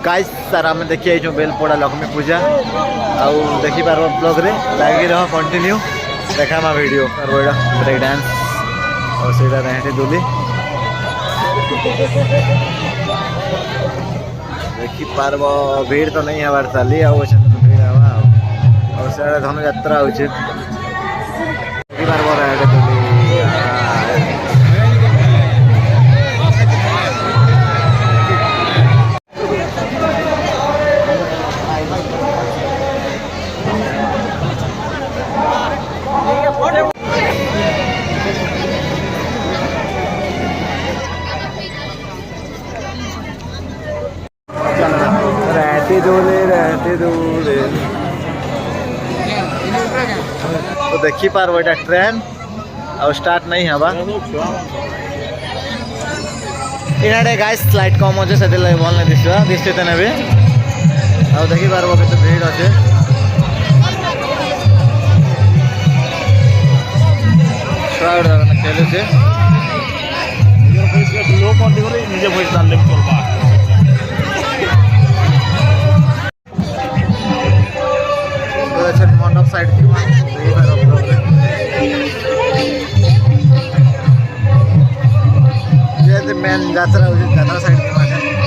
Guys सारा आम देखी आई बेलपड़ा लक्ष्मी पूजा आउ देखी पार ब्लॉग रे लगी रह कंटिन्यू देखा वीडियो ब्रेक डांस और सीधा रहते दुली देखी पार्ब भीड़ तो नहीं हबार ताली भीड़ हवा और सारा धनु यात्रा होची देखी पार्ब रहते दुली रहते दूले तो देखी पार वो ट्रेन और स्टार्ट नहीं हवा इनाडे गाइस लाइट कम अच्छे से भल नहीं दिशते ने भी और देखी पार वो केते भीड़ अच्छे खेलु से निजे भोज डालले चलबा मंडप साइड मेन यात्रा यात्रा साइड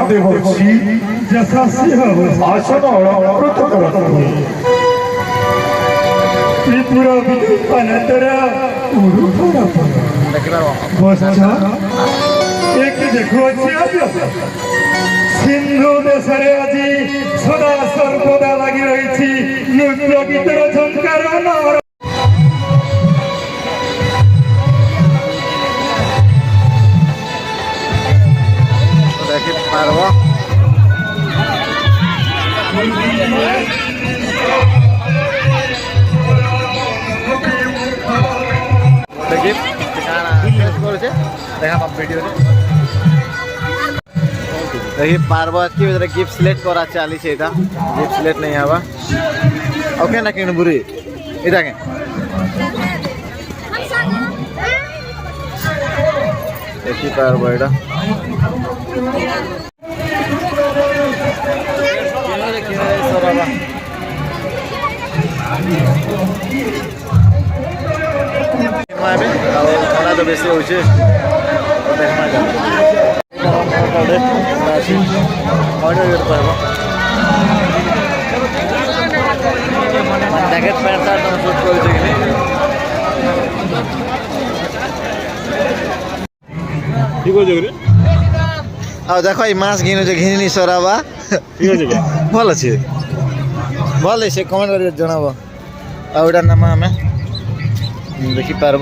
देवची जसा सिंह आसन त्रिपुरा विद्युत्पनतरा एक देखो सिंधु देश आज सदा सर्वदा लगी रही नृत्य गीतर झंकार पार्व देखिए पार्व की गिफ्ट सिलेक्ट करा चली गिफ्ट सिलेक्ट नहीं हवा ओके ना कि बुरी इटा के देखी पार्व एटा खरा तो बेसी हो जैकेट पैंट सार्ट तुम शूट कर देख मास घिनु घिनी सराबा भल अच्छे भल से कमेंट कर जनब आउटा नाम आम देखिपार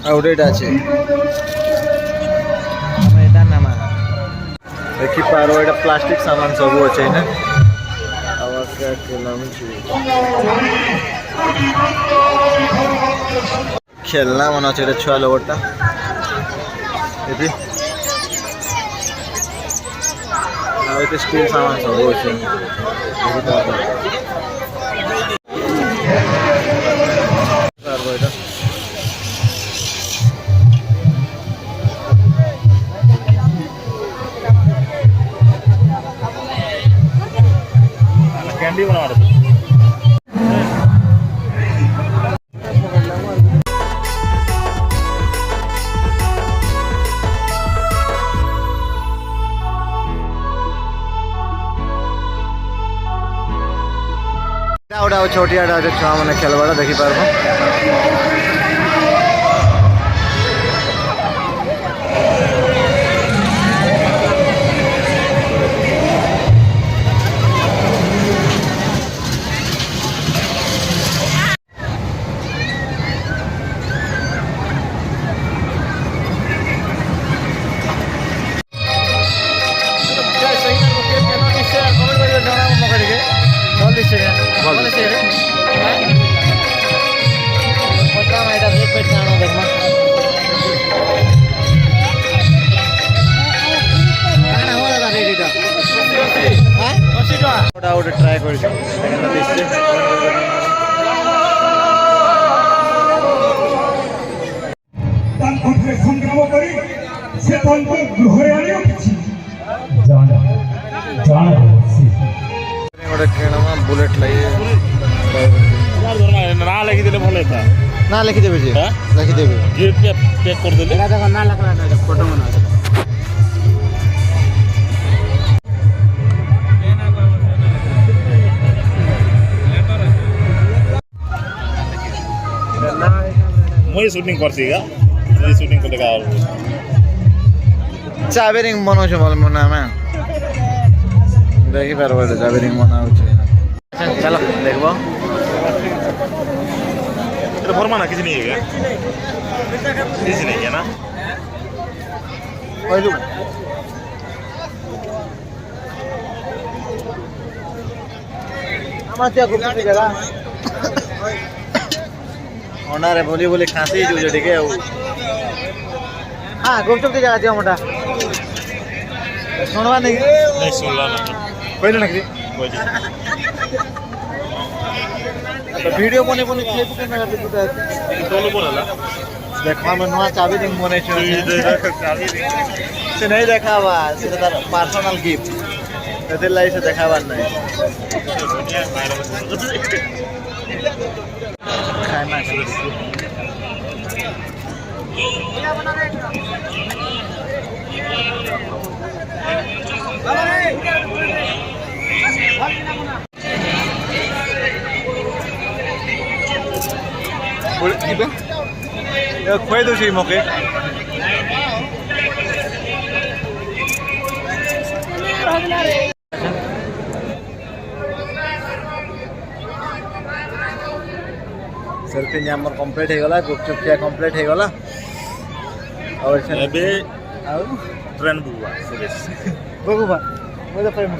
आउटा अच्छे नाम देखिपार ये प्लास्टिक सामान सब अच्छे ना खेलना मन अच्छे छुआ लोगटा ये स्टील सामान सब अच्छे कैंडी बना छोटिया छुआ मैंने खेलवा देखिपार ଗୋଟେ ଟ୍ରାଏ କରିଛୁ କେନ୍ତା ଦିଶୁଛି ତାଙ୍କରେ ସଂଗ୍ରାମ କରି ସେ ତାଙ୍କୁ ଗୃହରେ ଆଣି ରଖିଛି ଗୋଟେ କିଣମା ବୁଲେଟ୍ ଲାଗି ନା ଲେଖିଦେଲେ ଭଲ ହେଇଥା ନା ଲେଖିଦେବି ଯେ ଲେଖିଦେବି ପ୍ୟାକ୍ କରିଦେଲେ ନା ଲେଖା ଫଟୋ ମନା ମୁଇଁ ସୁଟିଂ କରିଛି ଗା ସୁଟିଂ କଲେ ଗା ଚାବେରିଂ ବନଉଛୁ ଭଲ ମନେ ଆମେ ଦେଖିପାରିବ ଏଠି ଚାବେରିଂ ବନାଉଛି ଚାଲ ଦେଖିବ এটা ভরমা না কিছু নেই গা কিছু নেই না କହିଲୁ আমার ત્યાં ગુપ્ત જગા ଅଣ୍ଡାରେ ବୋଲି ବୋଲି ଖାସି ହେଇଯାଉଛ ଟିକେ ଆଉ ହଁ ଗୁପଚୁପ ଜାଗା ଦିଅ ମୋଟା ଶୁଣବା ନାଇଁ नहीं सुनला ना କହିଲୁ ନା କି कोई ଭିଡ଼ିଓ ବନେଇ ବନେଇ ଖାଇବୁ କେନ୍ तो बोला ଦେଖ ଆମେ ନୂଆ ଚାବି ରିଙ୍ଗ ବନେଇଛୁ ସେ ନାଇଁ ଦେଖାବା ସେଟା ତାର ପାର୍ସନାଲ ଗିଫ୍ଟ ସେଥିର୍ଲାଗି ସେ ଦେଖାବାର ନାହିଁ ଖାଇମା খুৱাই দিছোঁ মোকে सेल्फी आम कम्प्लीट होगा गुपचुप खिया कम्प्लीट होगा और ଏବେ ट्रेन बुआ बगुबा मुझे प्रेम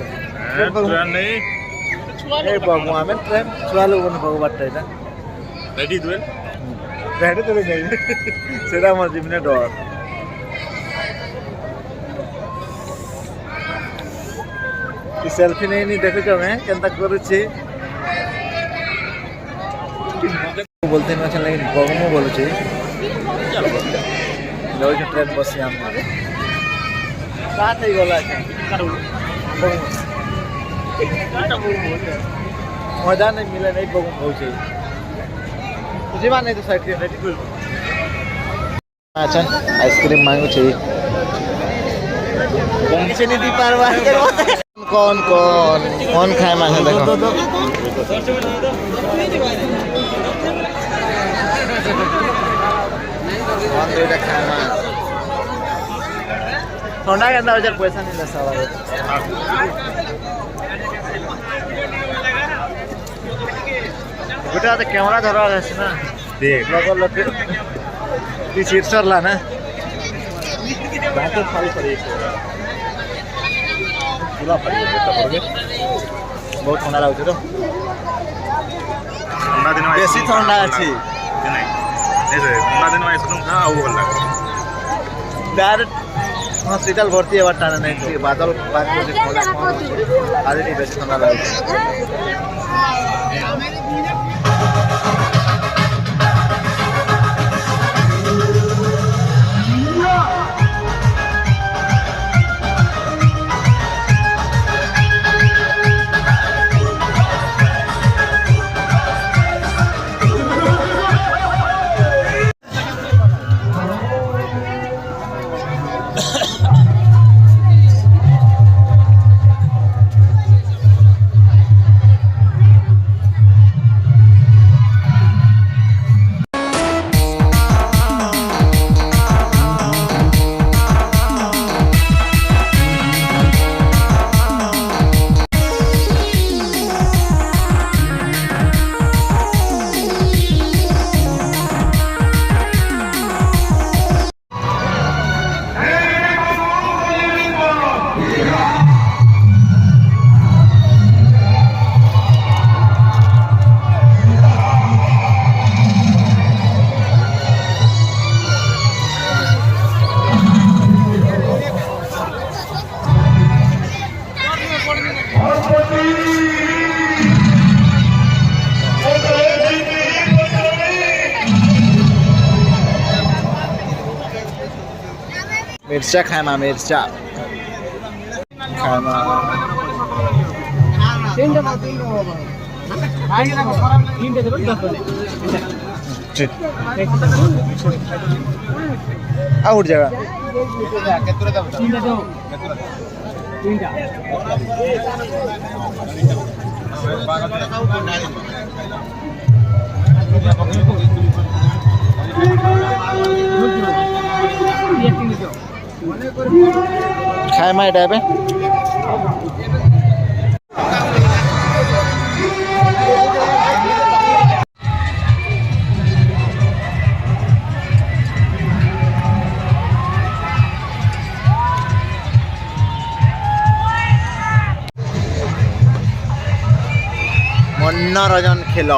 ट्रेन नहीं ए बगु आमे ट्रेन छुआ लोग ने बगुबा टाइटा रेडी दुए रेडी तो नहीं सेरा मोर जिमने डर सेल्फी नहीं देखु छ मैं केनता करू छी बोलते नहीं अच्छा लेकिन बगमो बोलू छी जाऊ छ ट्रेन बस हम साथ ही गला छ मजा नहीं मिले नहीं बगम हो छी जीवा नहीं तो साइड रेडी कर अच्छा आइसक्रीम मांगू छी किसी नहीं दी पारवा कौन कौन कौन खाए मांगे देखो कौन देता खाए मां थोड़ा के अंदर जब पैसा नहीं लसा वाला बेटा तो कैमरा धरा है ना देख लोगों लोग की सीट सर ला ना बात फाड़ी पड़ी पूरा फाड़ी बेटा पड़ गए बहुत ठंडा लाଗୁଛି तो ठंडा दिन में बेसी ठंडा अछि नहीं नहीं ठंडा दिन में आइसक्रीम खा और भल लगे डायरेक्ट हॉस्पिटल भर्ती है टाना नहीं थी बादल बात से थोड़ा आज नहीं बेसी ठंडा लाଗୁଛି मिर्चा खाएमा मिर्चा खाएमा आउट जगह खाएमा एटा पे मनोरंजन खेल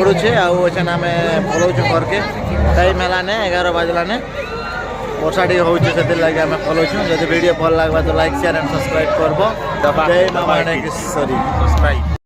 पड़ुचे आछन आम पलाऊँ घर के टाइम है 11 बजलाने वर्षा टी हो लगे आम पलाऊँ जब वीडियो भल लगे तो लाइक शेयर एंड सब्सक्राइब करब जय मां माणेकेश्वरी।